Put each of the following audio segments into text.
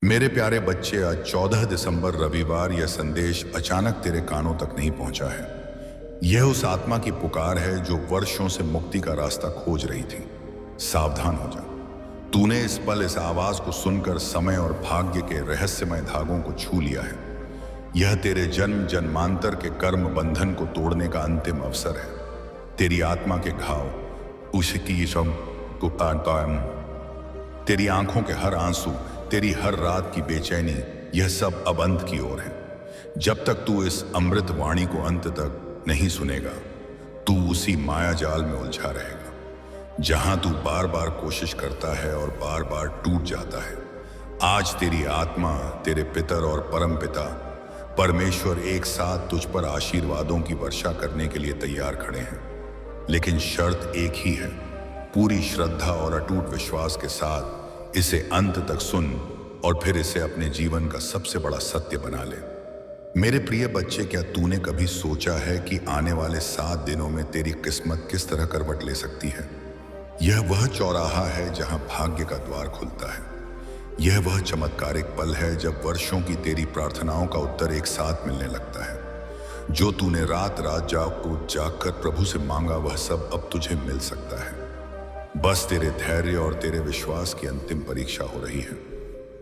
मेरे प्यारे बच्चे, आज 14 दिसंबर रविवार यह संदेश अचानक तेरे कानों तक नहीं पहुंचा है। यह उस आत्मा की पुकार है जो वर्षों से मुक्ति का रास्ता खोज रही थी। सावधान हो जा। तूने इस पल इस आवाज को सुनकर समय और भाग्य के रहस्यमय धागों को छू लिया है। यह तेरे जन्म जन्मांतर के कर्म बंधन को तोड़ने का अंतिम अवसर है। तेरी आत्मा के घाव, उसकी तेरी आंखों के हर आंसू, तेरी हर रात की बेचैनी, यह सब अब अंत की ओर है। जब तक तू इस अमृत वाणी को अंत तक नहीं सुनेगा, तू उसी माया जाल में उलझा रहेगा जहां तू बार बार कोशिश करता है और बार बार टूट जाता है। आज तेरी आत्मा, तेरे पितर और परम पिता परमेश्वर एक साथ तुझ पर आशीर्वादों की वर्षा करने के लिए तैयार खड़े हैं। लेकिन शर्त एक ही है, पूरी श्रद्धा और अटूट विश्वास के साथ इसे अंत तक सुन और फिर इसे अपने जीवन का सबसे बड़ा सत्य बना ले। मेरे प्रिय बच्चे, क्या तूने कभी सोचा है कि आने वाले 7 दिनों में तेरी किस्मत किस तरह करवट ले सकती है? यह वह चौराहा है जहां भाग्य का द्वार खुलता है। यह वह चमत्कारिक पल है जब वर्षों की तेरी प्रार्थनाओं का उत्तर एक साथ मिलने लगता है। जो तूने रात रात जाग कर प्रभु से मांगा, वह सब अब तुझे मिल सकता है। बस तेरे धैर्य और तेरे विश्वास की अंतिम परीक्षा हो रही है।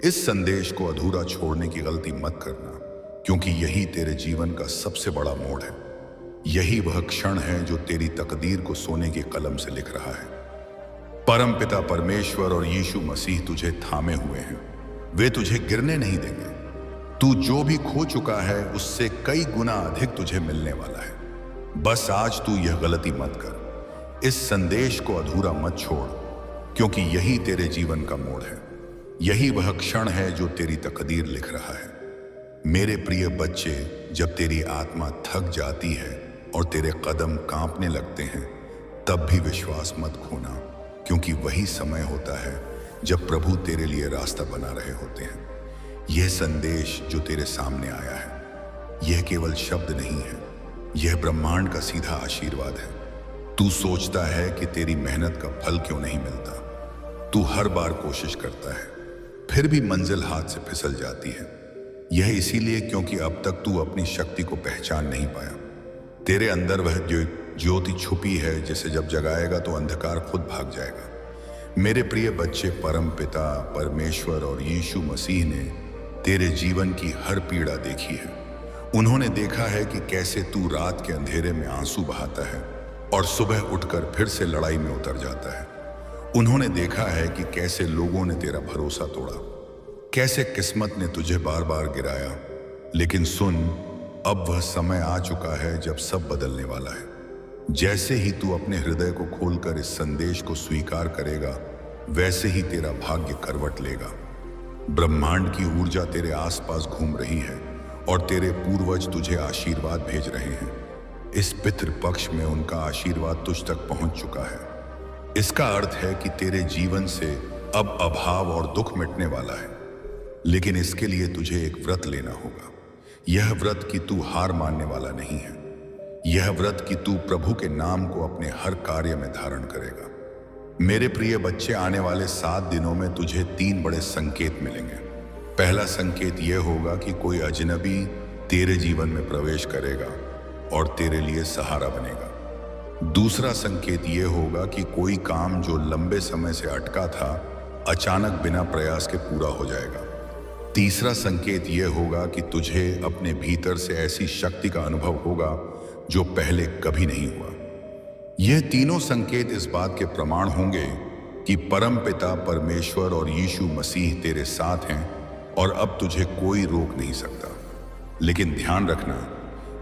इस संदेश को अधूरा छोड़ने की गलती मत करना, क्योंकि यही तेरे जीवन का सबसे बड़ा मोड़ है। यही वह क्षण है जो तेरी तकदीर को सोने की कलम से लिख रहा है। परम पिता परमेश्वर और यीशु मसीह तुझे थामे हुए हैं। वे तुझे गिरने नहीं देंगे। तू जो भी खो चुका है, उससे कई गुना अधिक तुझे मिलने वाला है। बस आज तू यह गलती मत कर। इस संदेश को अधूरा मत छोड़, क्योंकि यही तेरे जीवन का मोड़ है। यही वह क्षण है जो तेरी तकदीर लिख रहा है। मेरे प्रिय बच्चे, जब तेरी आत्मा थक जाती है और तेरे कदम कांपने लगते हैं, तब भी विश्वास मत खोना, क्योंकि वही समय होता है जब प्रभु तेरे लिए रास्ता बना रहे होते हैं। यह संदेश जो तेरे सामने आया है, यह केवल शब्द नहीं है, यह ब्रह्मांड का सीधा आशीर्वाद है। तू सोचता है कि तेरी मेहनत का फल क्यों नहीं मिलता। तू हर बार कोशिश करता है, फिर भी मंजिल हाथ से फिसल जाती है। यह इसीलिए क्योंकि अब तक तू अपनी शक्ति को पहचान नहीं पाया। तेरे अंदर वह ज्योति छुपी है, जिसे जब जगाएगा तो अंधकार खुद भाग जाएगा। मेरे प्रिय बच्चे, परम पिता परमेश्वर और यीशु मसीह ने तेरे जीवन की हर पीड़ा देखी है। उन्होंने देखा है कि कैसे तू रात के अंधेरे में आंसू बहाता है और सुबह उठकर फिर से लड़ाई में उतर जाता है। उन्होंने देखा है कि कैसे लोगों ने तेरा भरोसा तोड़ा, कैसे किस्मत ने तुझे बार बार गिराया। लेकिन सुन, अब वह समय आ चुका है जब सब बदलने वाला है। जैसे ही तू अपने हृदय को खोलकर इस संदेश को स्वीकार करेगा, वैसे ही तेरा भाग्य करवट लेगा। ब्रह्मांड की ऊर्जा तेरे आसपास घूम रही है और तेरे पूर्वज तुझे आशीर्वाद भेज रहे हैं। इस पितृ पक्ष में उनका आशीर्वाद तुझ तक पहुंच चुका है। इसका अर्थ है कि तेरे जीवन से अब अभाव और दुख मिटने वाला है। लेकिन इसके लिए तुझे एक व्रत लेना होगा। यह व्रत कि तू हार मानने वाला नहीं है। यह व्रत कि तू प्रभु के नाम को अपने हर कार्य में धारण करेगा। मेरे प्रिय बच्चे, आने वाले 7 दिनों में तुझे 3 बड़े संकेत मिलेंगे। पहला संकेत यह होगा कि कोई अजनबी तेरे जीवन में प्रवेश करेगा और तेरे लिए सहारा बनेगा। दूसरा संकेत यह होगा कि कोई काम जो लंबे समय से अटका था, अचानक बिना प्रयास के पूरा हो जाएगा। तीसरा संकेत यह होगा कि तुझे अपने भीतर से ऐसी शक्ति का अनुभव होगा जो पहले कभी नहीं हुआ। यह तीनों संकेत इस बात के प्रमाण होंगे कि परम पिता परमेश्वर और यीशु मसीह तेरे साथ हैं और अब तुझे कोई रोक नहीं सकता। लेकिन ध्यान रखना,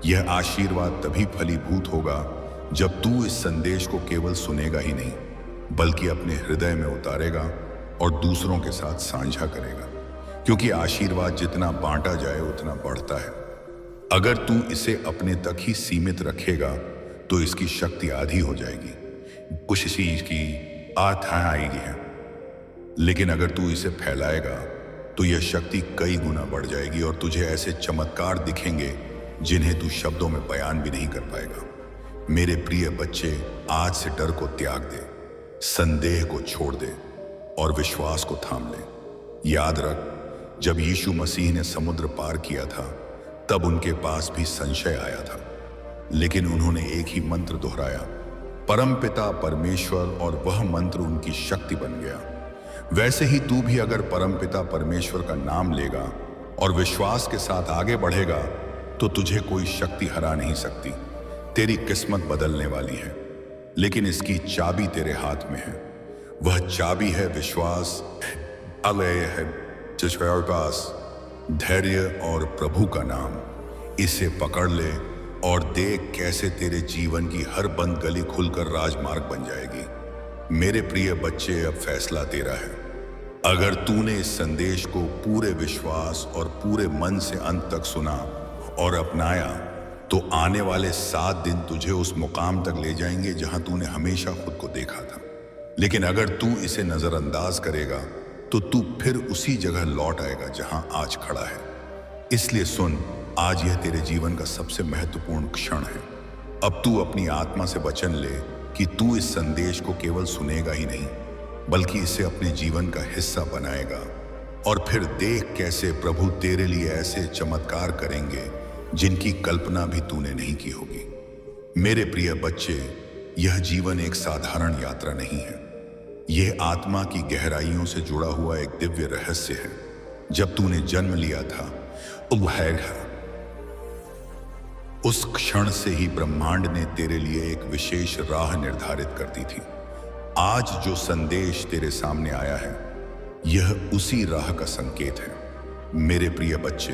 यह आशीर्वाद तभी फलीभूत होगा जब तू इस संदेश को केवल सुनेगा ही नहीं, बल्कि अपने हृदय में उतारेगा और दूसरों के साथ साझा करेगा। क्योंकि आशीर्वाद जितना बांटा जाए उतना बढ़ता है। अगर तू इसे अपने तक ही सीमित रखेगा तो इसकी शक्ति आधी हो जाएगी, कुछ चीज की आत्मा आएगी है। लेकिन अगर तू इसे फैलाएगा तो यह शक्ति कई गुना बढ़ जाएगी और तुझे ऐसे चमत्कार दिखेंगे जिन्हें तू शब्दों में बयान भी नहीं कर पाएगा। मेरे प्रिय बच्चे, आज से डर को त्याग दे, संदेह को छोड़ दे और विश्वास को थाम ले। याद रख, जब यीशु मसीह ने समुद्र पार किया था तब उनके पास भी संशय आया था, लेकिन उन्होंने एक ही मंत्र दोहराया, परमपिता परमेश्वर, और वह मंत्र उनकी शक्ति बन गया। वैसे ही तू भी अगर परमपिता परमेश्वर का नाम लेगा और विश्वास के साथ आगे बढ़ेगा तो तुझे कोई शक्ति हरा नहीं सकती। तेरी किस्मत बदलने वाली है, लेकिन इसकी चाबी तेरे हाथ में है। वह चाबी है विश्वास, अलय है जिसके पास धैर्य और प्रभु का नाम। इसे पकड़ ले और देख कैसे तेरे जीवन की हर बंद गली खुलकर राजमार्ग बन जाएगी। मेरे प्रिय बच्चे, अब फैसला तेरा है। अगर तूने इस संदेश को पूरे विश्वास और पूरे मन से अंत तक सुना और अपनाया तो आने वाले 7 दिन तुझे उस मुकाम तक ले जाएंगे जहां तूने हमेशा खुद को देखा था। लेकिन अगर तू इसे नजरअंदाज करेगा तो तू फिर उसी जगह लौट आएगा जहां आज खड़ा है। इसलिए सुन, आज यह तेरे जीवन का सबसे महत्वपूर्ण क्षण है। अब तू अपनी आत्मा से वचन ले कि तू इस संदेश को केवल सुनेगा ही नहीं, बल्कि इसे अपने जीवन का हिस्सा बनाएगा। और फिर देख कैसे प्रभु तेरे लिए ऐसे चमत्कार करेंगे जिनकी कल्पना भी तूने नहीं की होगी। मेरे प्रिय बच्चे, यह जीवन एक साधारण यात्रा नहीं है। यह आत्मा की गहराइयों से जुड़ा हुआ एक दिव्य रहस्य है। जब तूने जन्म लिया था उस क्षण से ही ब्रह्मांड ने तेरे लिए एक विशेष राह निर्धारित कर दी थी। आज जो संदेश तेरे सामने आया है यह उसी राह का संकेत है। मेरे प्रिय बच्चे,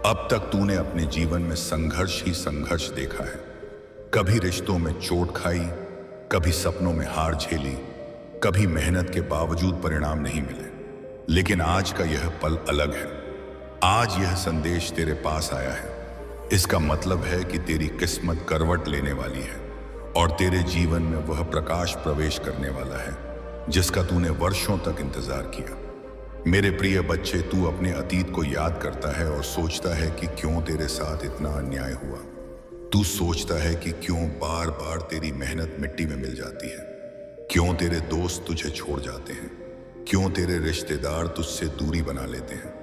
अब तक तूने अपने जीवन में संघर्ष ही संघर्ष देखा है। कभी रिश्तों में चोट खाई, कभी सपनों में हार झेली, कभी मेहनत के बावजूद परिणाम नहीं मिले। लेकिन आज का यह पल अलग है। आज यह संदेश तेरे पास आया है। इसका मतलब है कि तेरी किस्मत करवट लेने वाली है और तेरे जीवन में वह प्रकाश प्रवेश करने वाला है जिसका तूने वर्षों तक इंतजार किया। मेरे प्रिय बच्चे, तू अपने अतीत को याद करता है और सोचता है कि क्यों तेरे साथ इतना अन्याय हुआ। तू सोचता है कि क्यों बार बार तेरी मेहनत मिट्टी में मिल जाती है, क्यों तेरे दोस्त तुझे छोड़ जाते हैं, क्यों तेरे रिश्तेदार तुझसे दूरी बना लेते हैं।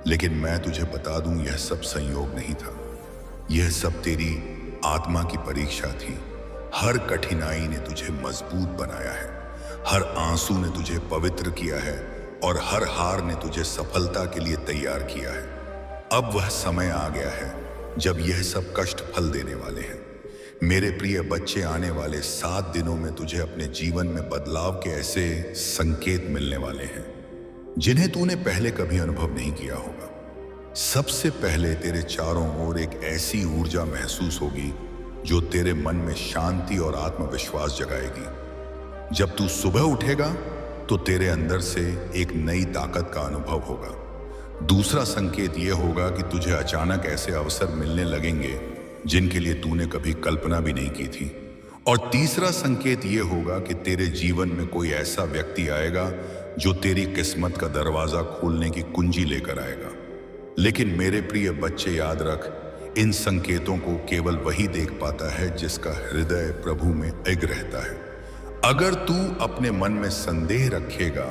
लेकिन मैं तुझे बता दूं, यह सब संयोग नहीं था। यह सब तेरी आत्मा की परीक्षा थी। हर कठिनाई ने तुझे मजबूत बनाया है, हर आंसू ने तुझे पवित्र किया है और हर हार ने तुझे सफलता के लिए तैयार किया है। अब वह समय आ गया है जब यह सब कष्ट फल देने वाले हैं। मेरे प्रिय बच्चे, आने वाले 7 दिनों में तुझे अपने जीवन में बदलाव के ऐसे संकेत मिलने वाले हैं जिन्हें तूने पहले कभी अनुभव नहीं किया होगा। सबसे पहले तेरे चारों ओर एक ऐसी ऊर्जा महसूस होगी जो तेरे मन में शांति और आत्मविश्वास जगाएगी। जब तू सुबह उठेगा तो तेरे अंदर से एक नई ताकत का अनुभव होगा। दूसरा संकेत यह होगा कि तुझे अचानक ऐसे अवसर मिलने लगेंगे जिनके लिए तूने कभी कल्पना भी नहीं की थी। और तीसरा संकेत यह होगा कि तेरे जीवन में कोई ऐसा व्यक्ति आएगा जो तेरी किस्मत का दरवाजा खोलने की कुंजी लेकर आएगा। लेकिन मेरे प्रिय बच्चे, याद रख, इन संकेतों को केवल वही देख पाता है जिसका हृदय प्रभु में एक रहता है। अगर तू अपने मन में संदेह रखेगा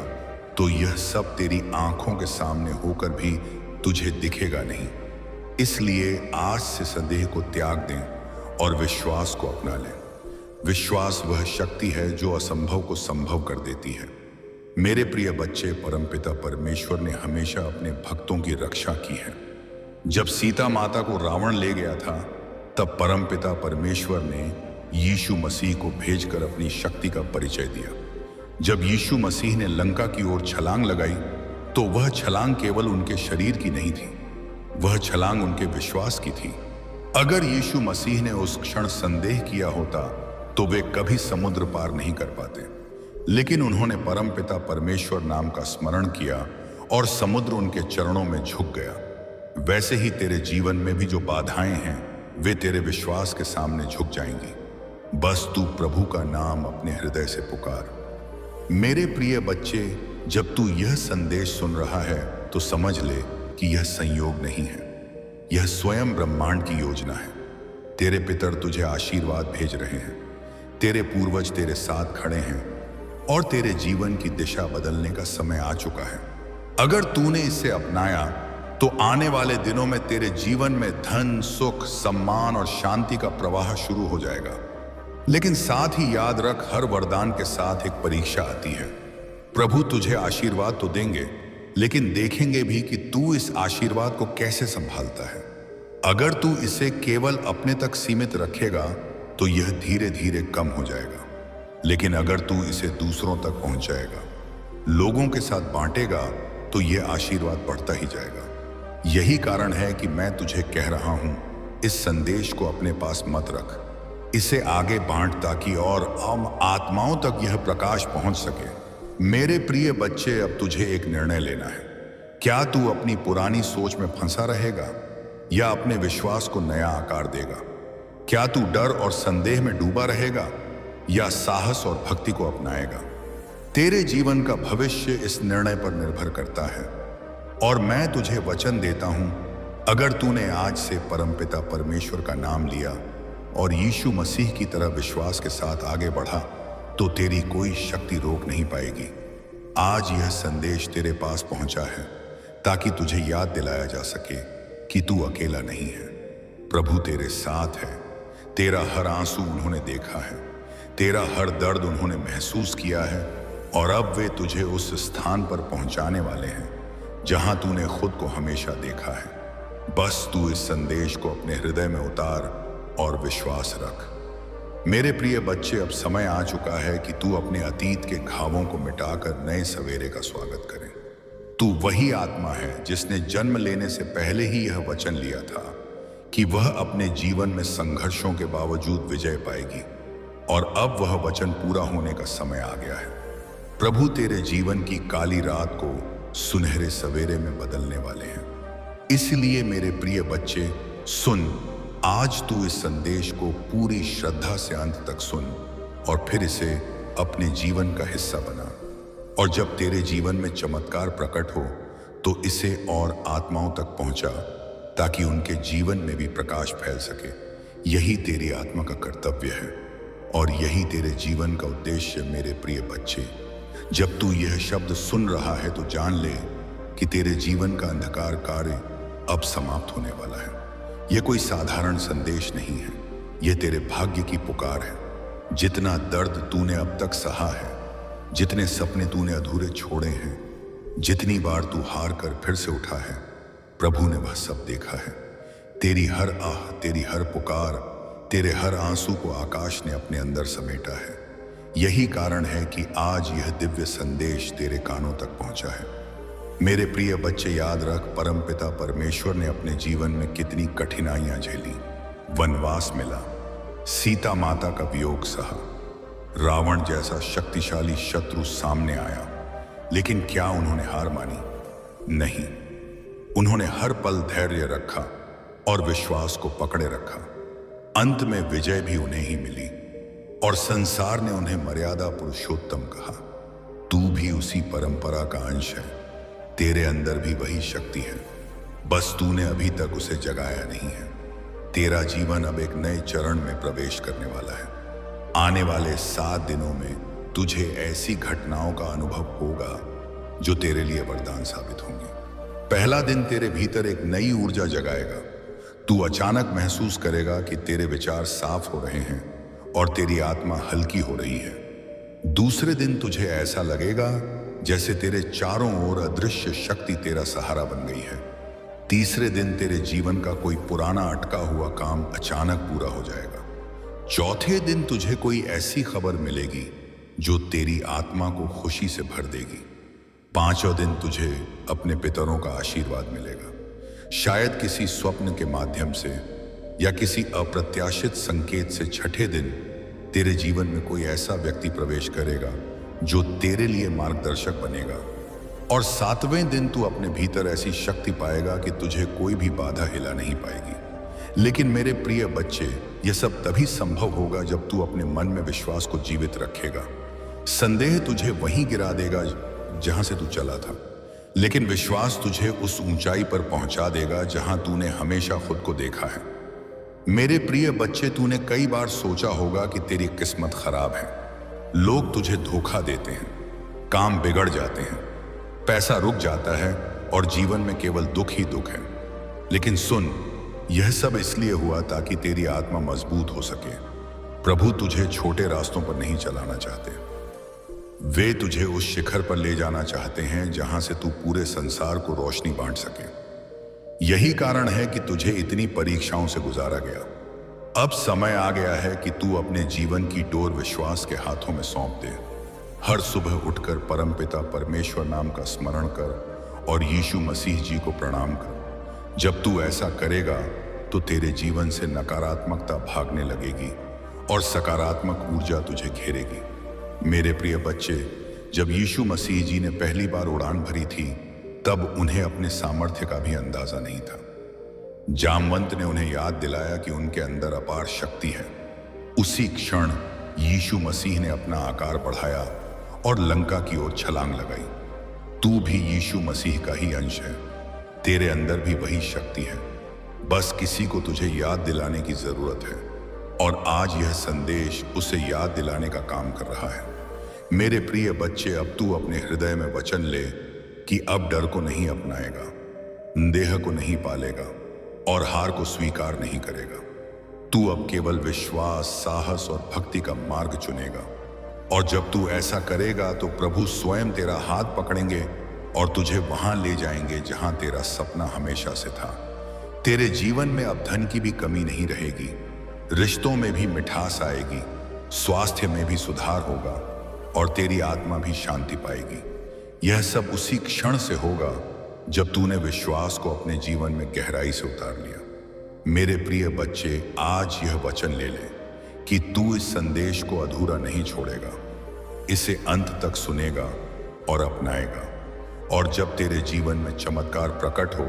तो यह सब तेरी आंखों के सामने होकर भी तुझे दिखेगा नहीं। इसलिए आज से संदेह को त्याग दें और विश्वास को अपना लें। विश्वास वह शक्ति है जो असंभव को संभव कर देती है। मेरे प्रिय बच्चे, परमपिता परमेश्वर ने हमेशा अपने भक्तों की रक्षा की है। जब सीता माता को रावण ले गया था तब परमपिता परमेश्वर ने यीशु मसीह को भेजकर अपनी शक्ति का परिचय दिया। जब यीशु मसीह ने लंका की ओर छलांग लगाई तो वह छलांग केवल उनके शरीर की नहीं थी, वह छलांग उनके विश्वास की थी। अगर यीशु मसीह ने उस क्षण संदेह किया होता तो वे कभी समुद्र पार नहीं कर पाते। लेकिन उन्होंने परमपिता परमेश्वर नाम का स्मरण किया और समुद्र उनके चरणों में झुक गया। वैसे ही तेरे जीवन में भी जो बाधाएं हैं वे तेरे विश्वास के सामने झुक जाएंगी। बस तू प्रभु का नाम अपने हृदय से पुकार। मेरे प्रिय बच्चे, जब तू यह संदेश सुन रहा है तो समझ ले कि यह संयोग नहीं है, यह स्वयं ब्रह्मांड की योजना है। तेरे पितर तुझे आशीर्वाद भेज रहे हैं, तेरे पूर्वज तेरे साथ खड़े हैं और तेरे जीवन की दिशा बदलने का समय आ चुका है। अगर तूने इसे अपनाया तो आने वाले दिनों में तेरे जीवन में धन, सुख, सम्मान और शांति का प्रवाह शुरू हो जाएगा। लेकिन साथ ही याद रख, हर वरदान के साथ एक परीक्षा आती है। प्रभु तुझे आशीर्वाद तो देंगे, लेकिन देखेंगे भी कि तू इस आशीर्वाद को कैसे संभालता है। अगर तू इसे केवल अपने तक सीमित रखेगा तो यह धीरे धीरे कम हो जाएगा, लेकिन अगर तू इसे दूसरों तक पहुंचाएगा, लोगों के साथ बांटेगा, तो यह आशीर्वाद बढ़ता ही जाएगा। यही कारण है कि मैं तुझे कह रहा हूं, इस संदेश को अपने पास मत रख, इसे आगे बांट, ताकि और आम आत्माओं तक यह प्रकाश पहुंच सके। मेरे प्रिय बच्चे, अब तुझे एक निर्णय लेना है। क्या तू अपनी पुरानी सोच में फंसा रहेगा या अपने विश्वास को नया आकार देगा? क्या तू डर और संदेह में डूबा रहेगा या साहस और भक्ति को अपनाएगा? तेरे जीवन का भविष्य इस निर्णय पर निर्भर करता है। और मैं तुझे वचन देता हूं, अगर तूने आज से परमपिता परमेश्वर का नाम लिया और यीशु मसीह की तरह विश्वास के साथ आगे बढ़ा, तो तेरी कोई शक्ति रोक नहीं पाएगी। आज यह संदेश तेरे पास पहुंचा है ताकि तुझे याद दिलाया जा सके कि तू अकेला नहीं है। प्रभु तेरे साथ है। तेरा हर आंसू उन्होंने देखा है, तेरा हर दर्द उन्होंने महसूस किया है, और अब वे तुझे उस स्थान पर पहुंचाने वाले हैं जहां तूने खुद को हमेशा देखा है। बस तू इस संदेश को अपने हृदय में उतार और विश्वास रख। मेरे प्रिय बच्चे, अब समय आ चुका है कि तू अपने अतीत के घावों को मिटाकर नए सवेरे का स्वागत करे। तू वही आत्मा है जिसने जन्म लेने से पहले ही यह वचन लिया था कि वह अपने जीवन में संघर्षों के बावजूद विजय पाएगी, और अब वह वचन पूरा होने का समय आ गया है। प्रभु तेरे जीवन की काली रात को सुनहरे सवेरे में बदलने वाले हैं। इसलिए मेरे प्रिय बच्चे, सुन, आज तू इस संदेश को पूरी श्रद्धा से अंत तक सुन और फिर इसे अपने जीवन का हिस्सा बना। और जब तेरे जीवन में चमत्कार प्रकट हो तो इसे और आत्माओं तक पहुंचा, ताकि उनके जीवन में भी प्रकाश फैल सके। यही तेरी आत्मा का कर्तव्य है और यही तेरे जीवन का उद्देश्य। मेरे प्रिय बच्चे, जब तू यह शब्द सुन रहा है तो जान ले कि तेरे जीवन का अंधकार कार्य अब समाप्त होने वाला है। यह कोई साधारण संदेश नहीं है, यह तेरे भाग्य की पुकार है। जितना दर्द तूने अब तक सहा है, जितने सपने तूने अधूरे छोड़े हैं, जितनी बार तू हार कर फिर से उठा है, प्रभु ने वह सब देखा है। तेरी हर आह, तेरी हर पुकार, तेरे हर आंसू को आकाश ने अपने अंदर समेटा है। यही कारण है कि आज यह दिव्य संदेश तेरे कानों तक पहुंचा है। मेरे प्रिय बच्चे, याद रख, परमपिता परमेश्वर ने अपने जीवन में कितनी कठिनाइयां झेली। वनवास मिला, सीता माता का वियोग सहा, रावण जैसा शक्तिशाली शत्रु सामने आया, लेकिन क्या उन्होंने हार मानी? नहीं, उन्होंने हर पल धैर्य रखा और विश्वास को पकड़े रखा। अंत में विजय भी उन्हें ही मिली और संसार ने उन्हें मर्यादा पुरुषोत्तम कहा। तू भी उसी परंपरा का अंश है, तेरे अंदर भी वही शक्ति है, बस तूने अभी तक उसे जगाया नहीं है। तेरा जीवन अब एक नए चरण में प्रवेश करने वाला है। आने वाले 7 दिनों में तुझे ऐसी घटनाओं का अनुभव होगा जो तेरे लिए वरदान साबित होंगे। पहला दिन तेरे भीतर एक नई ऊर्जा जगाएगा। तू अचानक महसूस करेगा कि तेरे विचार साफ हो रहे हैं और तेरी आत्मा हल्की हो रही है। दूसरे दिन तुझे ऐसा लगेगा जैसे तेरे चारों ओर अदृश्य शक्ति तेरा सहारा बन गई है। तीसरे दिन तेरे जीवन का कोई पुराना अटका हुआ काम अचानक पूरा हो जाएगा। चौथे दिन तुझे कोई ऐसी खबर मिलेगी जो तेरी आत्मा को खुशी से भर देगी। पांचों दिन तुझे अपने पितरों का आशीर्वाद मिलेगा, शायद किसी स्वप्न के माध्यम से या किसी अप्रत्याशित संकेत से। छठे दिन तेरे जीवन में कोई ऐसा व्यक्ति प्रवेश करेगा जो तेरे लिए मार्गदर्शक बनेगा। और 7वें दिन तू अपने भीतर ऐसी शक्ति पाएगा कि तुझे कोई भी बाधा हिला नहीं पाएगी। लेकिन मेरे प्रिय बच्चे, यह सब तभी संभव होगा जब तू अपने मन में विश्वास को जीवित रखेगा। संदेह तुझे वहीं गिरा देगा जहां से तू चला था, लेकिन विश्वास तुझे उस ऊंचाई पर पहुंचा देगा जहां तूने हमेशा खुद को देखा है। मेरे प्रिय बच्चे, तूने कई बार सोचा होगा कि तेरी किस्मत खराब है, लोग तुझे धोखा देते हैं, काम बिगड़ जाते हैं, पैसा रुक जाता है और जीवन में केवल दुख ही दुख है। लेकिन सुन, यह सब इसलिए हुआ ताकि तेरी आत्मा मजबूत हो सके। प्रभु तुझे छोटे रास्तों पर नहीं चलाना चाहते। वे तुझे उस शिखर पर ले जाना चाहते हैं जहां से तू पूरे संसार को रोशनी बांट सके। यही कारण है कि तुझे इतनी परीक्षाओं से गुजारा गया। अब समय आ गया है कि तू अपने जीवन की डोर विश्वास के हाथों में सौंप दे। हर सुबह उठकर परमपिता परमेश्वर नाम का स्मरण कर और यीशु मसीह जी को प्रणाम कर। जब तू ऐसा करेगा तो तेरे जीवन से नकारात्मकता भागने लगेगी और सकारात्मक ऊर्जा तुझे घेरेगी। मेरे प्रिय बच्चे, जब यीशु मसीह जी ने पहली बार उड़ान भरी थी तब उन्हें अपने सामर्थ्य का भी अंदाजा नहीं था। जामवंत ने उन्हें याद दिलाया कि उनके अंदर अपार शक्ति है। उसी क्षण यीशु मसीह ने अपना आकार बढ़ाया और लंका की ओर छलांग लगाई। तू भी यीशु मसीह का ही अंश है। तेरे अंदर भी वही शक्ति है, बस किसी को तुझे याद दिलाने की जरूरत है। और आज यह संदेश उसे याद दिलाने का काम कर रहा है। मेरे प्रिय बच्चे, अब तू अपने हृदय में वचन ले कि अब डर को नहीं अपनाएगा, देह को नहीं पालेगा और हार को स्वीकार नहीं करेगा। तू अब केवल विश्वास, साहस और भक्ति का मार्ग चुनेगा। और जब तू ऐसा करेगा तो प्रभु स्वयं तेरा हाथ पकड़ेंगे और तुझे वहां ले जाएंगे जहां तेरा सपना हमेशा से था। तेरे जीवन में अब धन की भी कमी नहीं रहेगी, रिश्तों में भी मिठास आएगी, स्वास्थ्य में भी सुधार होगा और तेरी आत्मा भी शांति पाएगी। यह सब उसी क्षण से होगा जब तूने विश्वास को अपने जीवन में गहराई से उतार लिया। मेरे प्रिय बच्चे, आज यह वचन ले ले कि तू इस संदेश को अधूरा नहीं छोड़ेगा, इसे अंत तक सुनेगा और अपनाएगा। और जब तेरे जीवन में चमत्कार प्रकट हो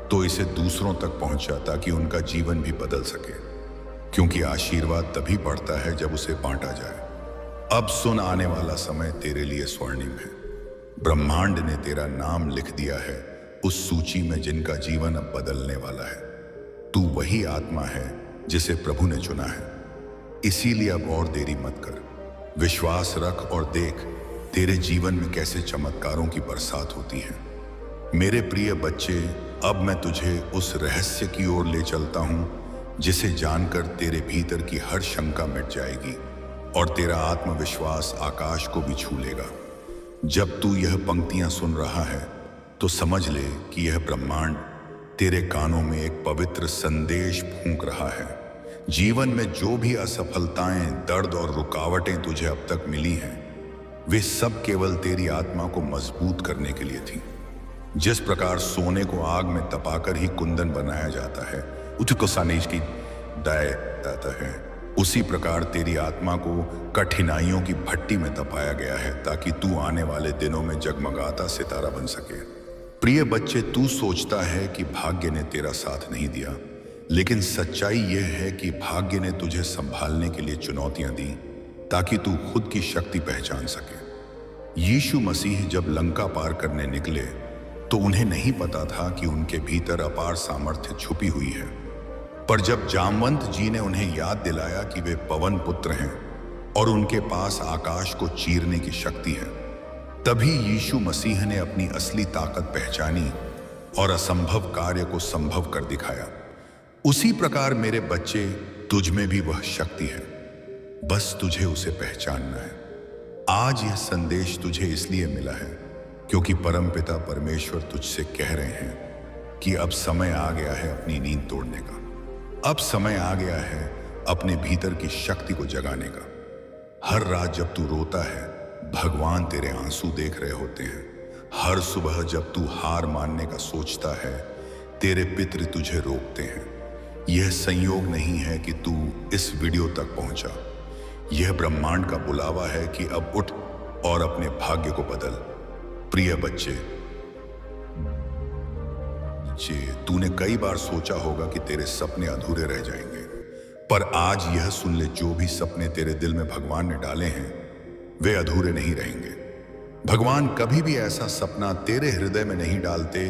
तो इसे दूसरों तक पहुंचा ताकि उनका जीवन भी बदल सके, क्योंकि आशीर्वाद तभी बढ़ता है जब उसे बांटा जाए। अब सुन, आने वाला समय तेरे लिए स्वर्णिम है। ब्रह्मांड ने तेरा नाम लिख दिया है उस सूची में जिनका जीवन अब बदलने वाला है। तू वही आत्मा है जिसे प्रभु ने चुना है। इसीलिए अब और देरी मत कर, विश्वास रख और देख तेरे जीवन में कैसे चमत्कारों की बरसात होती है। मेरे प्रिय बच्चे, अब मैं तुझे उस रहस्य की ओर ले चलता हूं जिसे जानकर तेरे भीतर की हर शंका मिट जाएगी और तेरा आत्मविश्वास आकाश को भी छू लेगा। जब तू यह पंक्तियां सुन रहा है तो समझ ले कि यह ब्रह्मांड तेरे कानों में एक पवित्र संदेश फूंक रहा है। जीवन में जो भी असफलताएं, दर्द और रुकावटें तुझे अब तक मिली हैं, वे सब केवल तेरी आत्मा को मजबूत करने के लिए थी। जिस प्रकार सोने को आग में तपाकर ही कुंदन बनाया जाता है, उसको सानिश की दाय जाता है, उसी प्रकार तेरी आत्मा को कठिनाइयों की भट्टी में तपाया गया है ताकि तू आने वाले दिनों में जगमगाता सितारा बन सके। प्रिय बच्चे, तू सोचता है कि भाग्य ने तेरा साथ नहीं दिया, लेकिन सच्चाई यह है कि भाग्य ने तुझे संभालने के लिए चुनौतियां दी ताकि तू खुद की शक्ति पहचान सके। यीशु मसीह जब लंका पार करने निकले तो उन्हें नहीं पता था कि उनके भीतर अपार सामर्थ्य छुपी हुई है। पर जब जामवंत जी ने उन्हें याद दिलाया कि वे पवन पुत्र हैं और उनके पास आकाश को चीरने की शक्ति है, तभी यीशु मसीह ने अपनी असली ताकत पहचानी और असंभव कार्य को संभव कर दिखाया। उसी प्रकार मेरे बच्चे, तुझ में भी वह शक्ति है, बस तुझे उसे पहचानना है। आज यह संदेश तुझे इसलिए मिला है क्योंकि परमपिता परमेश्वर तुझसे कह रहे हैं कि अब समय आ गया है अपनी नींद तोड़ने का। अब समय आ गया है अपने भीतर की शक्ति को जगाने का। हर रात जब तू रोता है, भगवान तेरे आंसू देख रहे होते हैं। हर सुबह जब तू हार मानने का सोचता है, तेरे पितृ तुझे रोकते हैं। यह संयोग नहीं है कि तू इस वीडियो तक पहुंचा। यह ब्रह्मांड का बुलावा है कि अब उठ और अपने भाग्य को बदल। प्रिय बच्चे, तूने कई बार सोचा होगा कि तेरे सपने अधूरे रह जाएंगे, पर आज यह सुन ले, जो भी सपने तेरे दिल में भगवान ने डाले हैं वे अधूरे नहीं रहेंगे। भगवान कभी भी ऐसा सपना तेरे हृदय में नहीं डालते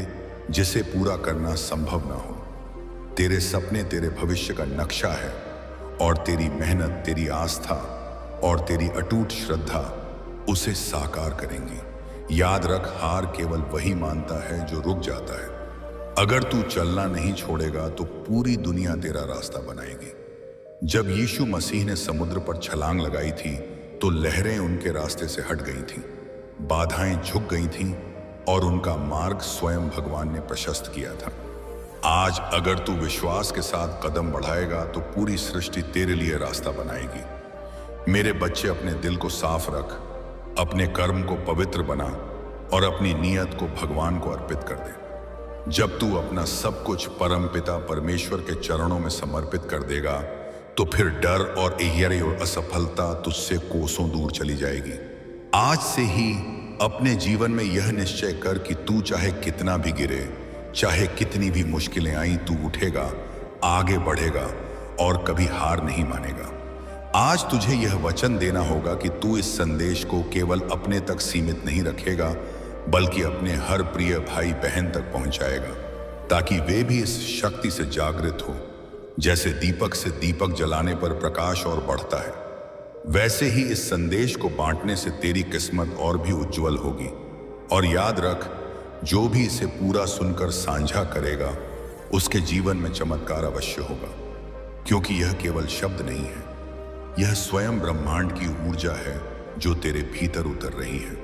जिसे पूरा करना संभव ना हो। तेरे सपने तेरे भविष्य का नक्शा है और तेरी मेहनत, तेरी आस्था और तेरी अटूट श्रद्धा उसे साकार करेंगी। याद रख, हार केवल वही मानता है जो रुक जाता है। अगर तू चलना नहीं छोड़ेगा तो पूरी दुनिया तेरा रास्ता बनाएगी। जब यीशु मसीह ने समुद्र पर छलांग लगाई थी तो लहरें उनके रास्ते से हट गई थीं, बाधाएं झुक गई थीं और उनका मार्ग स्वयं भगवान ने प्रशस्त किया था। आज अगर तू विश्वास के साथ कदम बढ़ाएगा तो पूरी सृष्टि तेरे लिए रास्ता बनाएगी। मेरे बच्चे, अपने दिल को साफ रख, अपने कर्म को पवित्र बना और अपनी नीयत को भगवान को अर्पित कर दे। जब तू अपना सब कुछ परम पिता परमेश्वर के चरणों में समर्पित कर देगा तो फिर डर और एहियरे और असफलता तुझसे कोसों दूर चली जाएगी। आज से ही अपने जीवन में यह निश्चय कर कि तू चाहे कितना भी गिरे, चाहे कितनी भी मुश्किलें आई, तू उठेगा, आगे बढ़ेगा और कभी हार नहीं मानेगा। आज तुझे यह वचन देना होगा कि तू इस संदेश को केवल अपने तक सीमित नहीं रखेगा, बल्कि अपने हर प्रिय भाई बहन तक पहुंचाएगा, ताकि वे भी इस शक्ति से जागृत हो। जैसे दीपक से दीपक जलाने पर प्रकाश और बढ़ता है, वैसे ही इस संदेश को बांटने से तेरी किस्मत और भी उज्जवल होगी। और याद रख, जो भी इसे पूरा सुनकर साझा करेगा उसके जीवन में चमत्कार अवश्य होगा, क्योंकि यह केवल शब्द नहीं है, यह स्वयं ब्रह्मांड की ऊर्जा है जो तेरे भीतर उतर रही है।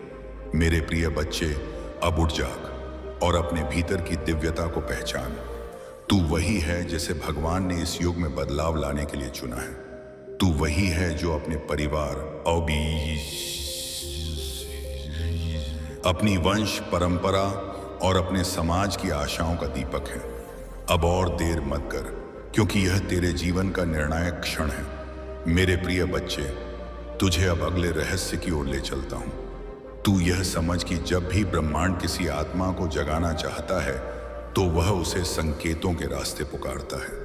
मेरे प्रिय बच्चे, अब उठ जाग और अपने भीतर की दिव्यता को पहचान। तू वही है जिसे भगवान ने इस युग में बदलाव लाने के लिए चुना है। तू वही है जो अपने परिवार, अपनी वंश परंपरा और अपने समाज की आशाओं का दीपक है। अब और देर मत कर, क्योंकि यह तेरे जीवन का निर्णायक क्षण है। मेरे प्रिय बच्चे, तुझे अब अगले रहस्य की ओर ले चलता हूं। तू यह समझ कि जब भी ब्रह्मांड किसी आत्मा को जगाना चाहता है तो वह उसे संकेतों के रास्ते पुकारता है।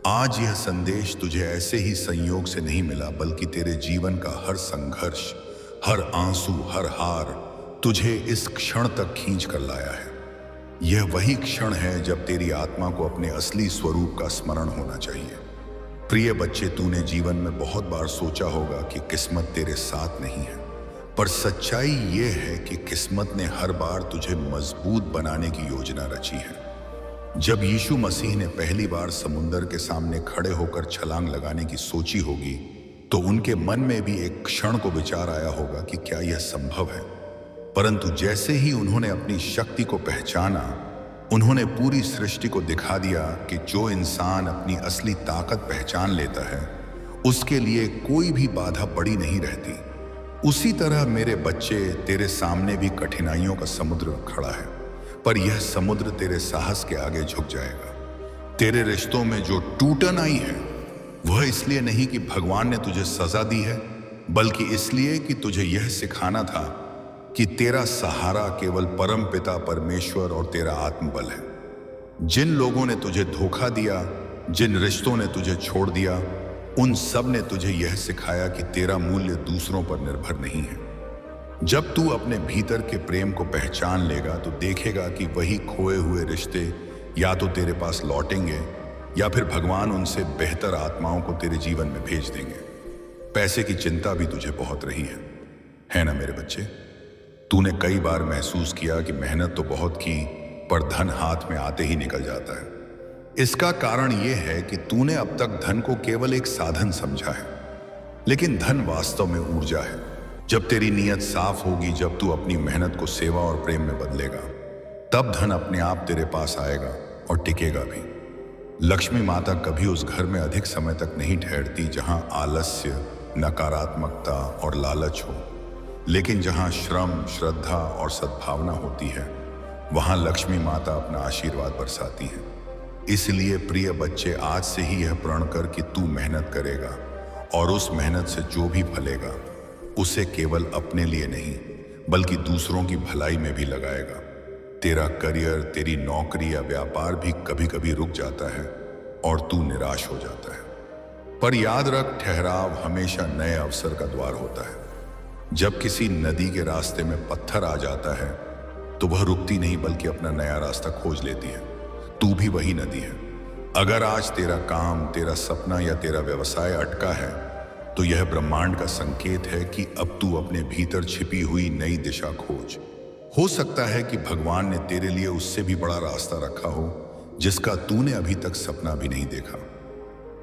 आज यह संदेश तुझे ऐसे ही संयोग से नहीं मिला, बल्कि तेरे जीवन का हर संघर्ष, हर आंसू, हर हार तुझे इस क्षण तक खींच कर लाया है। यह वही क्षण है जब तेरी आत्मा को अपने असली स्वरूप का स्मरण होना चाहिए। प्रिय बच्चे, तूने जीवन में बहुत बार सोचा होगा कि किस्मत तेरे साथ नहीं है, पर सच्चाई ये है कि किस्मत ने हर बार तुझे मजबूत बनाने की योजना रची है। जब यीशु मसीह ने पहली बार समुंदर के सामने खड़े होकर छलांग लगाने की सोची होगी तो उनके मन में भी एक क्षण को विचार आया होगा कि क्या यह संभव है। परंतु जैसे ही उन्होंने अपनी शक्ति को पहचाना, उन्होंने पूरी सृष्टि को दिखा दिया कि जो इंसान अपनी असली ताकत पहचान लेता है उसके लिए कोई भी बाधा बड़ी नहीं रहती। उसी तरह मेरे बच्चे, तेरे सामने भी कठिनाइयों का समुद्र खड़ा है, पर यह समुद्र तेरे साहस के आगे झुक जाएगा। तेरे रिश्तों में जो टूटन आई है वह इसलिए नहीं कि भगवान ने तुझे सजा दी है, बल्कि इसलिए कि तुझे यह सिखाना था कि तेरा सहारा केवल परम पिता परमेश्वर और तेरा आत्मबल है। जिन लोगों ने तुझे धोखा दिया, जिन रिश्तों ने तुझे छोड़ दिया, उन सब ने तुझे यह सिखाया कि तेरा मूल्य दूसरों पर निर्भर नहीं है। जब तू अपने भीतर के प्रेम को पहचान लेगा तो देखेगा कि वही खोए हुए रिश्ते या तो तेरे पास लौटेंगे या फिर भगवान उनसे बेहतर आत्माओं को तेरे जीवन में भेज देंगे। पैसे की चिंता भी तुझे बहुत रही है ना मेरे बच्चे? तूने कई बार महसूस किया कि मेहनत तो बहुत की, पर धन हाथ में आते ही निकल जाता है। इसका कारण यह है कि तूने अब तक धन को केवल एक साधन समझा है, लेकिन धन वास्तव में ऊर्जा है। जब तेरी नीयत साफ होगी, जब तू अपनी मेहनत को सेवा और प्रेम में बदलेगा, तब धन अपने आप तेरे पास आएगा और टिकेगा भी। लक्ष्मी माता कभी उस घर में अधिक समय तक नहीं ठहरती जहां आलस्य, नकारात्मकता और लालच हो, लेकिन जहां श्रम, श्रद्धा और सद्भावना होती है, वहां लक्ष्मी माता अपना आशीर्वाद बरसाती है। इसलिए प्रिय बच्चे, आज से ही यह प्रण कर कि तू मेहनत करेगा और उस मेहनत से जो भी फलेगा उसे केवल अपने लिए नहीं बल्कि दूसरों की भलाई में भी लगाएगा। तेरा करियर, तेरी नौकरी या व्यापार भी कभी कभी रुक जाता है और तू निराश हो जाता है, पर याद रख, ठहराव हमेशा नए अवसर का द्वार होता है। जब किसी नदी के रास्ते में पत्थर आ जाता है तो वह रुकती नहीं बल्कि अपना नया रास्ता खोज लेती है। तू भी वही नदी है। अगर आज तेरा काम, तेरा सपना या तेरा व्यवसाय अटका है तो यह ब्रह्मांड का संकेत है कि अब तू अपने भीतर छिपी हुई नई दिशा खोज। हो सकता है कि भगवान ने तेरे लिए उससे भी बड़ा रास्ता रखा हो जिसका तूने अभी तक सपना भी नहीं देखा।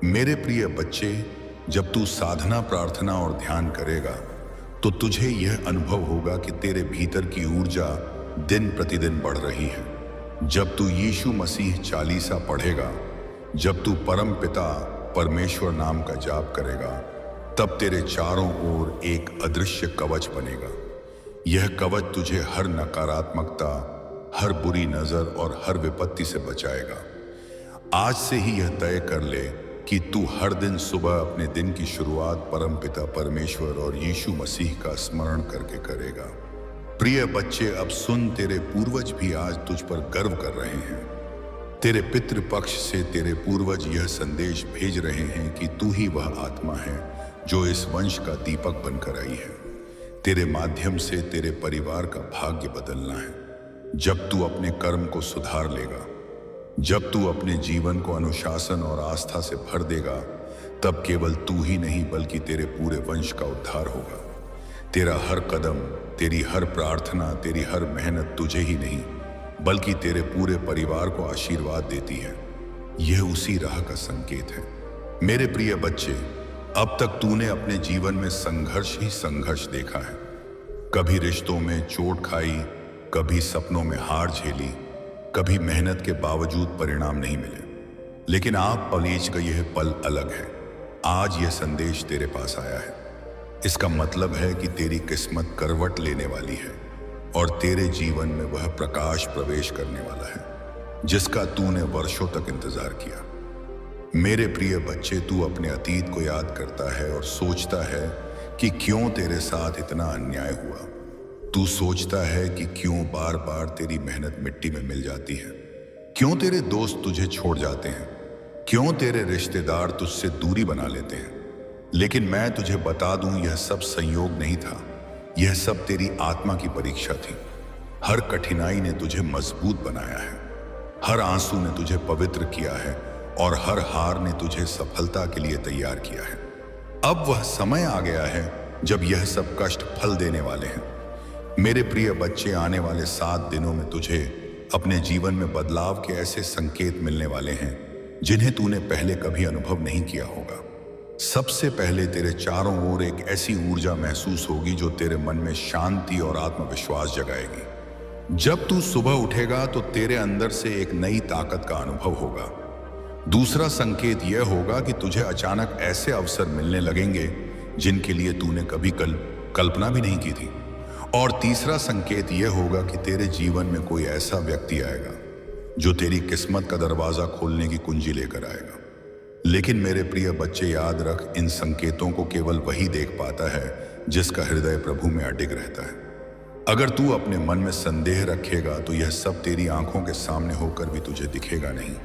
मेरे प्रिय बच्चे, जब तू साधना, प्रार्थना और ध्यान करेगा तो तुझे यह अनुभव होगा कि तेरे भीतर की ऊर्जा दिन प्रतिदिन बढ़ रही है। जब तू यीशु मसीह चालीसा पढ़ेगा, जब तू परम पिता परमेश्वर नाम का जाप करेगा, तब तेरे चारों ओर एक अदृश्य कवच बनेगा। यह कवच तुझे हर नकारात्मकता, हर बुरी नजर और हर विपत्ति से बचाएगा। आज से ही यह तय कर ले कि तू हर दिन सुबह अपने दिन की शुरुआत परम पिता परमेश्वर और यीशु मसीह का स्मरण करके करेगा। प्रिय बच्चे, अब सुन, तेरे पूर्वज भी आज तुझ पर गर्व कर रहे हैं। तेरे पितृपक्ष से तेरे पूर्वज यह संदेश भेज रहे हैं कि तू ही वह आत्मा है जो इस वंश का दीपक बनकर आई है। तेरे माध्यम से तेरे परिवार का भाग्य बदलना है। जब तू अपने कर्म को सुधार लेगा, जब तू अपने जीवन को अनुशासन और आस्था से भर देगा, तब केवल तू ही नहीं बल्कि तेरे पूरे वंश का उद्धार होगा। तेरा हर कदम, तेरी हर प्रार्थना, तेरी हर मेहनत तुझे ही नहीं बल्कि तेरे पूरे परिवार को आशीर्वाद देती है। यह उसी राह का संकेत है। मेरे प्रिय बच्चे, अब तक तूने अपने जीवन में संघर्ष ही संघर्ष देखा है। कभी रिश्तों में चोट खाई, कभी सपनों में हार झेली, कभी मेहनत के बावजूद परिणाम नहीं मिले। लेकिन आप पलीज का यह पल अलग है। आज यह संदेश तेरे पास आया है। इसका मतलब है कि तेरी किस्मत करवट लेने वाली है और तेरे जीवन में वह प्रकाश प्रवेश करने वाला है जिसका तूने वर्षों तक इंतजार किया। मेरे प्रिय बच्चे, तू अपने अतीत को याद करता है और सोचता है कि क्यों तेरे साथ इतना अन्याय हुआ। तू सोचता है कि क्यों बार बार तेरी मेहनत मिट्टी में मिल जाती है, क्यों तेरे दोस्त तुझे छोड़ जाते हैं, क्यों तेरे रिश्तेदार तुझसे दूरी बना लेते हैं। लेकिन मैं तुझे बता दूं, यह सब संयोग नहीं था। यह सब तेरी आत्मा की परीक्षा थी। हर कठिनाई ने तुझे मजबूत बनाया है, हर आंसू ने तुझे पवित्र किया है और हर हार ने तुझे सफलता के लिए तैयार किया है। अब वह समय आ गया है जब यह सब कष्ट फल देने वाले हैं। मेरे प्रिय बच्चे, आने वाले 7 दिनों में तुझे अपने जीवन में बदलाव के ऐसे संकेत मिलने वाले हैं जिन्हें तूने पहले कभी अनुभव नहीं किया होगा। सबसे पहले तेरे चारों ओर एक ऐसी ऊर्जा महसूस होगी जो तेरे मन में शांति और आत्मविश्वास जगाएगी। जब तू सुबह उठेगा तो तेरे अंदर से एक नई ताकत का अनुभव होगा। दूसरा संकेत यह होगा कि तुझे अचानक ऐसे अवसर मिलने लगेंगे जिनके लिए तूने कभी कल्पना भी नहीं की थी। और तीसरा संकेत यह होगा कि तेरे जीवन में कोई ऐसा व्यक्ति आएगा जो तेरी किस्मत का दरवाजा खोलने की कुंजी लेकर आएगा। लेकिन मेरे प्रिय बच्चे, याद रख, इन संकेतों को केवल वही देख पाता है जिसका हृदय प्रभु में अडिग रहता है। अगर तू अपने मन में संदेह रखेगा तो यह सब तेरी आंखों के सामने होकर भी तुझे दिखेगा नहीं।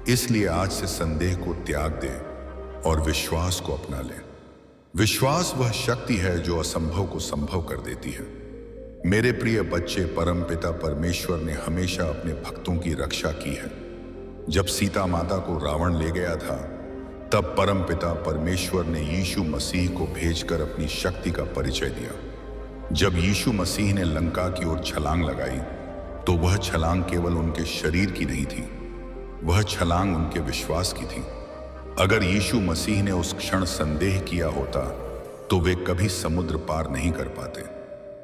इसलिए आज से संदेह को त्याग दे और विश्वास को अपना ले। विश्वास वह शक्ति है जो असंभव को संभव कर देती है। मेरे प्रिय बच्चे, परम पिता परमेश्वर ने हमेशा अपने भक्तों की रक्षा की है। जब सीता माता को रावण ले गया था, तब परम पिता परमेश्वर ने यीशु मसीह को भेजकर अपनी शक्ति का परिचय दिया। जब यीशु मसीह ने लंका की ओर छलांग लगाई तो वह छलांग केवल उनके शरीर की नहीं थी, वह छलांग उनके विश्वास की थी। अगर यीशु मसीह ने उस क्षण संदेह किया होता तो वे कभी समुद्र पार नहीं कर पाते।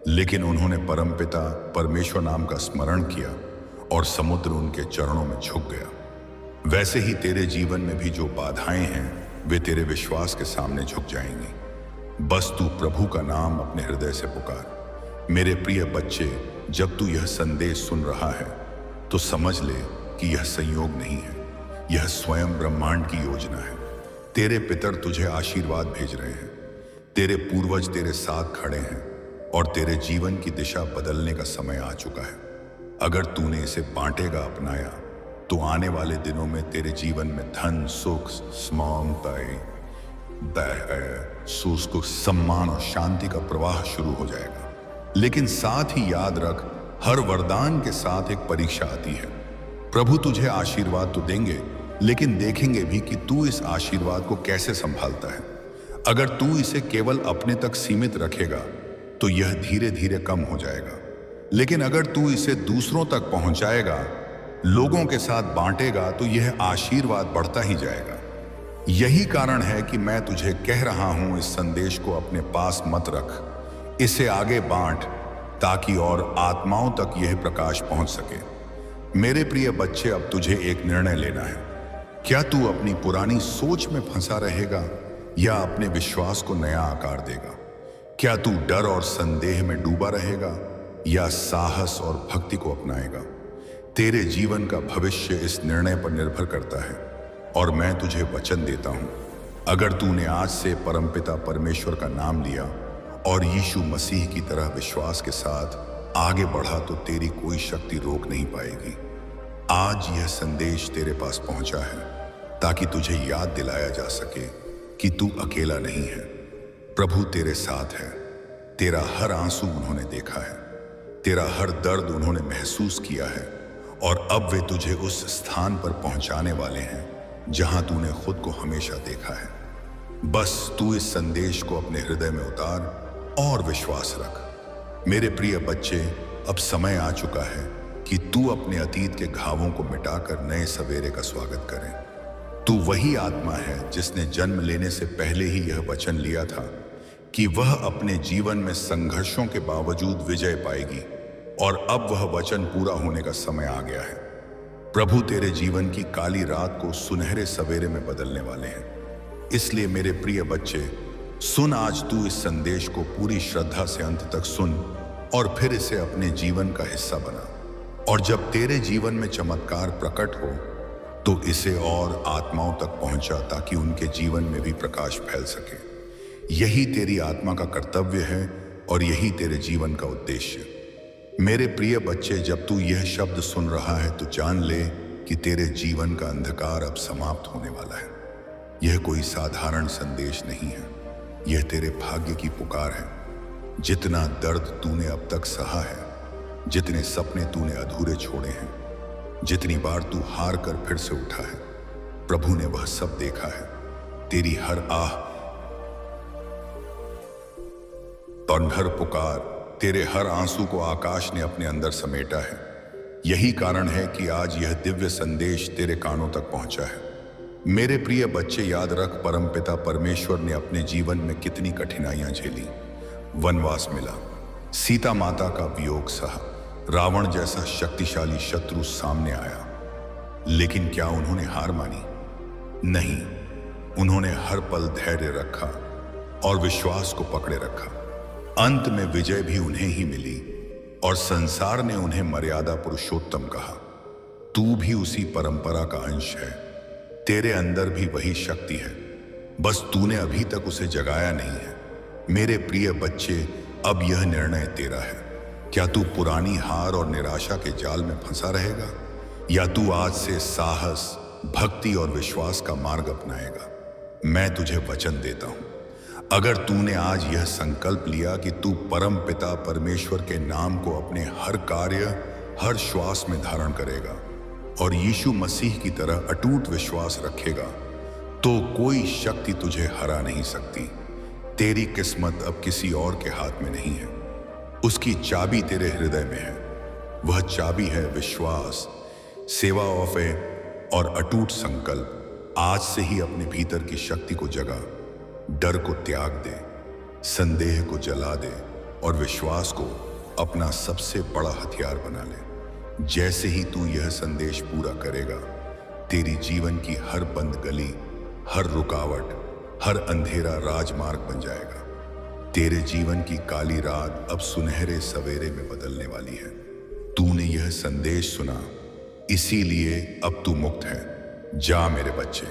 लेकिन उन्होंने परमपिता परमेश्वर नाम का स्मरण किया और समुद्र उनके चरणों में झुक गया। वैसे ही तेरे जीवन में भी जो बाधाएं हैं वे तेरे विश्वास के सामने झुक जाएंगी। बस तू प्रभु का नाम अपने हृदय से पुकार। मेरे प्रिय बच्चे, जब तू यह संदेश सुन रहा है तो समझ ले कि यह संयोग नहीं है, यह स्वयं ब्रह्मांड की योजना है। तेरे पितर तुझे आशीर्वाद भेज रहे हैं, तेरे पूर्वज तेरे साथ खड़े हैं और तेरे जीवन की दिशा बदलने का समय आ चुका है। अगर तूने इसे बांटेगा, अपनाया, तो आने वाले दिनों में तेरे जीवन में धन, सुख, सुख, सम्मान और शांति का प्रवाह शुरू हो जाएगा। लेकिन साथ ही याद रख, हर वरदान के साथ एक परीक्षा आती है। प्रभु तुझे आशीर्वाद तो देंगे, लेकिन देखेंगे भी कि तू इस आशीर्वाद को कैसे संभालता है। अगर तू इसे केवल अपने तक सीमित रखेगा तो यह धीरे धीरे कम हो जाएगा, लेकिन अगर तू इसे दूसरों तक पहुंचाएगा, लोगों के साथ बांटेगा, तो यह आशीर्वाद बढ़ता ही जाएगा। यही कारण है कि मैं तुझे कह रहा हूं, इस संदेश को अपने पास मत रख, इसे आगे बांट, ताकि और आत्माओं तक यह प्रकाश पहुंच सके। मेरे प्रिय बच्चे, अब तुझे एक निर्णय लेना है। क्या तू अपनी पुरानी सोच में फंसा रहेगा या अपने विश्वास को नया आकार देगा? क्या तू डर और संदेह में डूबा रहेगा या साहस और भक्ति को अपनाएगा? तेरे जीवन का भविष्य इस निर्णय पर निर्भर करता है और मैं तुझे वचन देता हूं, अगर तूने आज से परमपिता परमेश्वर का नाम लिया और यीशु मसीह की तरह विश्वास के साथ आगे बढ़ा, तो तेरी कोई शक्ति रोक नहीं पाएगी। आज यह संदेश तेरे पास पहुंचा है ताकि तुझे याद दिलाया जा सके कि तू अकेला नहीं है। प्रभु तेरे साथ है। तेरा हर आंसू उन्होंने देखा है, तेरा हर दर्द उन्होंने महसूस किया है, और अब वे तुझे उस स्थान पर पहुंचाने वाले हैं जहां तूने खुद को हमेशा देखा है। बस तू इस संदेश को अपने हृदय में उतार और विश्वास रख। मेरे प्रिय बच्चे, अब समय आ चुका है कि तू अपने अतीत के घावों को मिटाकर नए सवेरे का स्वागत करे। तू वही आत्मा है जिसने जन्म लेने से पहले ही यह वचन लिया था कि वह अपने जीवन में संघर्षों के बावजूद विजय पाएगी, और अब वह वचन पूरा होने का समय आ गया है। प्रभु तेरे जीवन की काली रात को सुनहरे सवेरे में बदलने वाले हैं। इसलिए मेरे प्रिय बच्चे, सुन, आज तू इस संदेश को पूरी श्रद्धा से अंत तक सुन और फिर इसे अपने जीवन का हिस्सा बना। और जब तेरे जीवन में चमत्कार प्रकट हो, तो इसे और आत्माओं तक पहुंचा, ताकि उनके जीवन में भी प्रकाश फैल सके। यही तेरी आत्मा का कर्तव्य है और यही तेरे जीवन का उद्देश्य। मेरे प्रिय बच्चे, जब तू यह शब्द सुन रहा है तो जान ले कि तेरे जीवन का अंधकार अब समाप्त होने वाला है। यह कोई साधारण संदेश नहीं है, यह तेरे भाग्य की पुकार है। जितना दर्द तूने अब तक सहा है, जितने सपने तूने अधूरे छोड़े हैं, जितनी बार तू हार कर फिर से उठा है, प्रभु ने वह सब देखा है। तेरी हर आह, तंडहर पुकार, तेरे हर आंसू को आकाश ने अपने अंदर समेटा है। यही कारण है कि आज यह दिव्य संदेश तेरे कानों तक पहुंचा है। मेरे प्रिय बच्चे, याद रख, परमपिता परमेश्वर ने अपने जीवन में कितनी कठिनाइयां झेली। वनवास मिला, सीता माता का वियोग सहा, रावण जैसा शक्तिशाली शत्रु सामने आया, लेकिन क्या उन्होंने हार मानी? नहीं, उन्होंने हर पल धैर्य रखा और विश्वास को पकड़े रखा। अंत में विजय भी उन्हें ही मिली और संसार ने उन्हें मर्यादा पुरुषोत्तम कहा। तू भी उसी परंपरा का अंश है, तेरे अंदर भी वही शक्ति है, बस तूने अभी तक उसे जगाया नहीं है। मेरे प्रिय बच्चे, अब यह निर्णय तेरा है। क्या तू पुरानी हार और निराशा के जाल में फंसा रहेगा, या तू आज से साहस, भक्ति और विश्वास का मार्ग अपनाएगा? मैं तुझे वचन देता हूं, अगर तूने आज यह संकल्प लिया कि तू परम पिता परमेश्वर के नाम को अपने हर कार्य, हर श्वास में धारण करेगा और यीशु मसीह की तरह अटूट विश्वास रखेगा, तो कोई शक्ति तुझे हरा नहीं सकती। तेरी किस्मत अब किसी और के हाथ में नहीं है, उसकी चाबी तेरे हृदय में है। वह चाबी है विश्वास, सेवा और अटूट संकल्प। आज से ही अपने भीतर की शक्ति को जगा, डर को त्याग दे, संदेह को जला दे और विश्वास को अपना सबसे बड़ा हथियार बना ले। जैसे ही तू यह संदेश पूरा करेगा, तेरी जीवन की हर बंद गली, हर रुकावट, हर अंधेरा राजमार्ग बन जाएगा। तेरे जीवन की काली रात अब सुनहरे सवेरे में बदलने वाली है। तूने यह संदेश सुना, इसीलिए अब तू मुक्त है। जा मेरे बच्चे,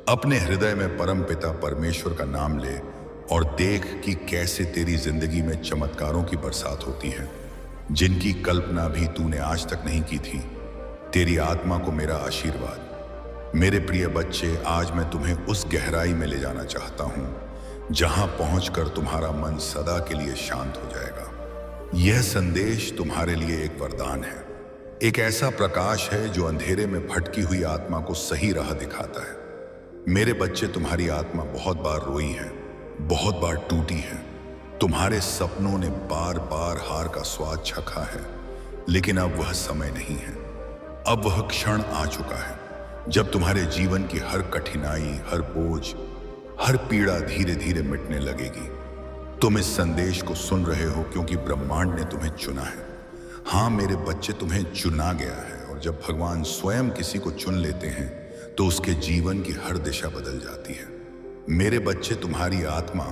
अपने हृदय में परम पिता परमेश्वर का नाम ले और देख कि कैसे तेरी जिंदगी में चमत्कारों की बरसात होती है, जिनकी कल्पना भी तूने आज तक नहीं की थी। तेरी आत्मा को मेरा आशीर्वाद। मेरे प्रिय बच्चे, आज मैं तुम्हें उस गहराई में ले जाना चाहता हूं जहां पहुंचकर तुम्हारा मन सदा के लिए शांत हो जाएगा। यह संदेश तुम्हारे लिए एक वरदान है, एक ऐसा प्रकाश है जो अंधेरे में भटकी हुई आत्मा को सही राह दिखाता है। मेरे बच्चे, तुम्हारी आत्मा बहुत बार रोई है, बहुत बार टूटी है, तुम्हारे सपनों ने बार बार हार का स्वाद चखा है, लेकिन अब वह समय नहीं है। अब वह क्षण आ चुका है जब तुम्हारे जीवन की हर कठिनाई, हर बोझ, हर पीड़ा धीरे धीरे मिटने लगेगी। तुम इस संदेश को सुन रहे हो क्योंकि ब्रह्मांड ने तुम्हें चुना है। हाँ मेरे बच्चे, तुम्हें चुना गया है, और जब भगवान स्वयं किसी को चुन लेते हैं तो उसके जीवन की हर दिशा बदल जाती है। मेरे बच्चे, तुम्हारी आत्मा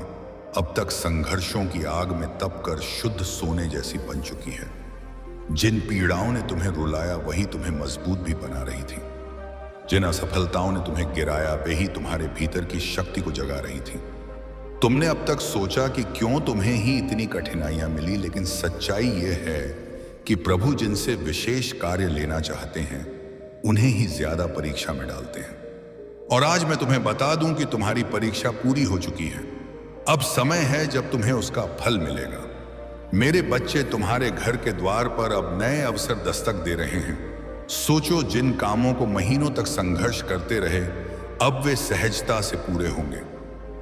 अब तक संघर्षों की आग में तपकर शुद्ध सोने जैसी बन चुकी है। जिन पीड़ाओं ने तुम्हें रुलाया वही तुम्हें मजबूत भी बना रही थी। जिन असफलताओं ने तुम्हें गिराया वही तुम्हारे भीतर की शक्ति को जगा रही थी। तुमने अब तक सोचा कि क्यों तुम्हें ही इतनी कठिनाइयां मिली, लेकिन सच्चाई यह है कि प्रभु जिनसे विशेष कार्य लेना चाहते हैं उन्हें ही ज्यादा परीक्षा में डालते हैं। और आज मैं तुम्हें बता दूं कि तुम्हारी परीक्षा पूरी हो चुकी है। अब समय है जब तुम्हें उसका फल मिलेगा। मेरे बच्चे, तुम्हारे घर के द्वार पर अब नए अवसर दस्तक दे रहे हैं। सोचो, जिन कामों को महीनों तक संघर्ष करते रहे अब वे सहजता से पूरे होंगे।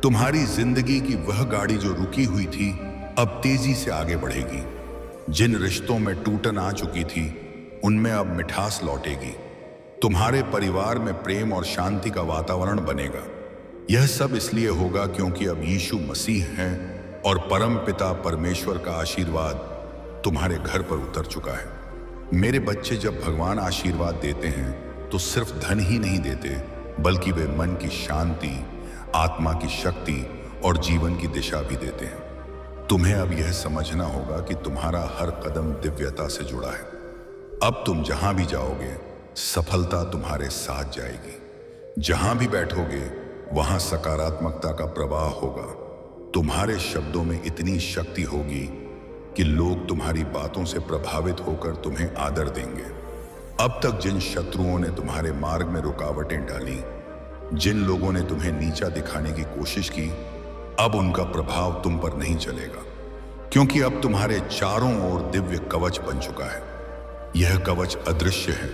तुम्हारी जिंदगी की वह गाड़ी जो रुकी हुई थी अब तेजी से आगे बढ़ेगी। जिन रिश्तों में टूटन आ चुकी थी उनमें अब मिठास लौटेगी। तुम्हारे परिवार में प्रेम और शांति का वातावरण बनेगा। यह सब इसलिए होगा क्योंकि अब यीशु मसीह हैं और परम पिता परमेश्वर का आशीर्वाद तुम्हारे घर पर उतर चुका है। मेरे बच्चे, जब भगवान आशीर्वाद देते हैं तो सिर्फ धन ही नहीं देते, बल्कि वे मन की शांति, आत्मा की शक्ति और जीवन की दिशा भी देते हैं। तुम्हें अब यह समझना होगा कि तुम्हारा हर कदम दिव्यता से जुड़ा है। अब तुम जहां भी जाओगे सफलता तुम्हारे साथ जाएगी। जहां भी बैठोगे वहां सकारात्मकता का प्रवाह होगा। तुम्हारे शब्दों में इतनी शक्ति होगी कि लोग तुम्हारी बातों से प्रभावित होकर तुम्हें आदर देंगे। अब तक जिन शत्रुओं ने तुम्हारे मार्ग में रुकावटें डाली, जिन लोगों ने तुम्हें नीचा दिखाने की कोशिश की, अब उनका प्रभाव तुम पर नहीं चलेगा, क्योंकि अब तुम्हारे चारों ओर दिव्य कवच बन चुका है। यह कवच अदृश्य है,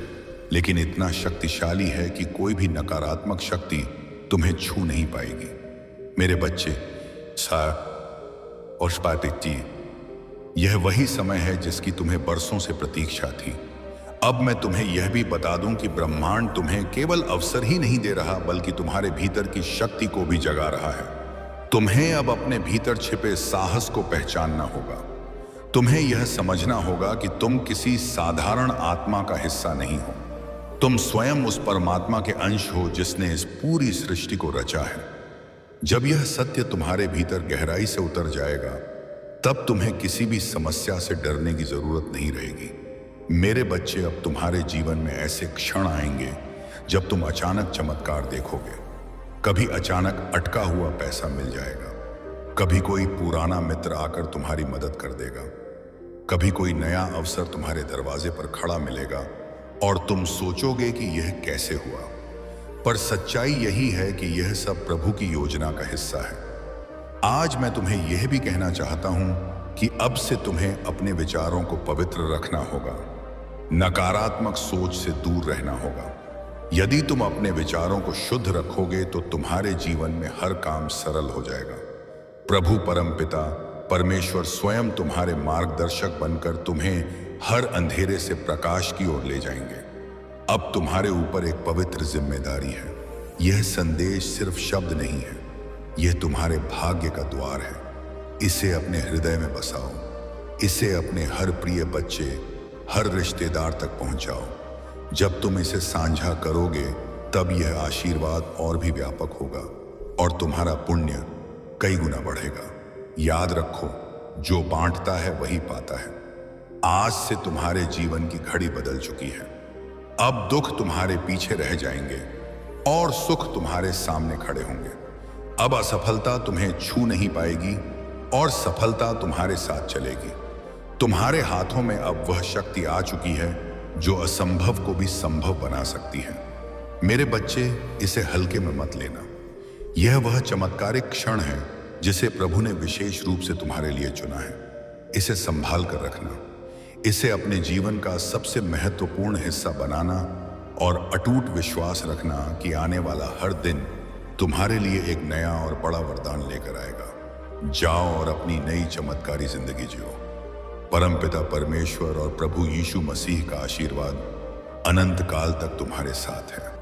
लेकिन इतना शक्तिशाली है कि कोई भी नकारात्मक शक्ति तुम्हें छू नहीं पाएगी। मेरे बच्चे, और स्पातिक, यह वही समय है जिसकी तुम्हें बरसों से प्रतीक्षा थी। अब मैं तुम्हें यह भी बता दूं कि ब्रह्मांड तुम्हें केवल अवसर ही नहीं दे रहा, बल्कि तुम्हारे भीतर की शक्ति को भी जगा रहा है। तुम्हें अब अपने भीतर छिपे साहस को पहचानना होगा। तुम्हें यह समझना होगा कि तुम किसी साधारण आत्मा का हिस्सा नहीं हो। तुम स्वयं उस परमात्मा के अंश हो जिसने इस पूरी सृष्टि को रचा है। जब यह सत्य तुम्हारे भीतर गहराई से उतर जाएगा, तब तुम्हें किसी भी समस्या से डरने की जरूरत नहीं रहेगी। मेरे बच्चे, अब तुम्हारे जीवन में ऐसे क्षण आएंगे जब तुम अचानक चमत्कार देखोगे। कभी अचानक अटका हुआ पैसा मिल जाएगा, कभी कोई पुराना मित्र आकर तुम्हारी मदद कर देगा, कभी कोई नया अवसर तुम्हारे दरवाजे पर खड़ा मिलेगा और तुम सोचोगे कि यह कैसे हुआ। पर सच्चाई यही है कि यह सब प्रभु की योजना का हिस्सा है। आज मैं तुम्हें यह भी कहना चाहता हूं कि अब से तुम्हें अपने विचारों को पवित्र रखना होगा, नकारात्मक सोच से दूर रहना होगा। यदि तुम अपने विचारों को शुद्ध रखोगे तो तुम्हारे जीवन में हर काम सरल हो जाएगा। प्रभु परमपिता परमेश्वर स्वयं तुम्हारे मार्गदर्शक बनकर तुम्हें हर अंधेरे से प्रकाश की ओर ले जाएंगे। अब तुम्हारे ऊपर एक पवित्र जिम्मेदारी है। यह संदेश सिर्फ शब्द नहीं है, यह तुम्हारे भाग्य का द्वार है। इसे अपने हृदय में बसाओ, इसे अपने हर प्रिय बच्चे, हर रिश्तेदार तक पहुंचाओ। जब तुम इसे साझा करोगे तब यह आशीर्वाद और भी व्यापक होगा और तुम्हारा पुण्य कई गुना बढ़ेगा। याद रखो, जो बांटता है वही पाता है। आज से तुम्हारे जीवन की घड़ी बदल चुकी है। अब दुख तुम्हारे पीछे रह जाएंगे और सुख तुम्हारे सामने खड़े होंगे। अब असफलता तुम्हें छू नहीं पाएगी और सफलता तुम्हारे साथ चलेगी। तुम्हारे हाथों में अब वह शक्ति आ चुकी है जो असंभव को भी संभव बना सकती है। मेरे बच्चे, इसे हल्के में मत लेना। यह वह चमत्कारिक क्षण है जिसे प्रभु ने विशेष रूप से तुम्हारे लिए चुना है। इसे संभाल कर रखना, इसे अपने जीवन का सबसे महत्वपूर्ण हिस्सा बनाना और अटूट विश्वास रखना कि आने वाला हर दिन तुम्हारे लिए एक नया और बड़ा वरदान लेकर आएगा। जाओ और अपनी नई चमत्कारी जिंदगी जियो। परमपिता परमेश्वर और प्रभु यीशु मसीह का आशीर्वाद अनंत काल तक तुम्हारे साथ है।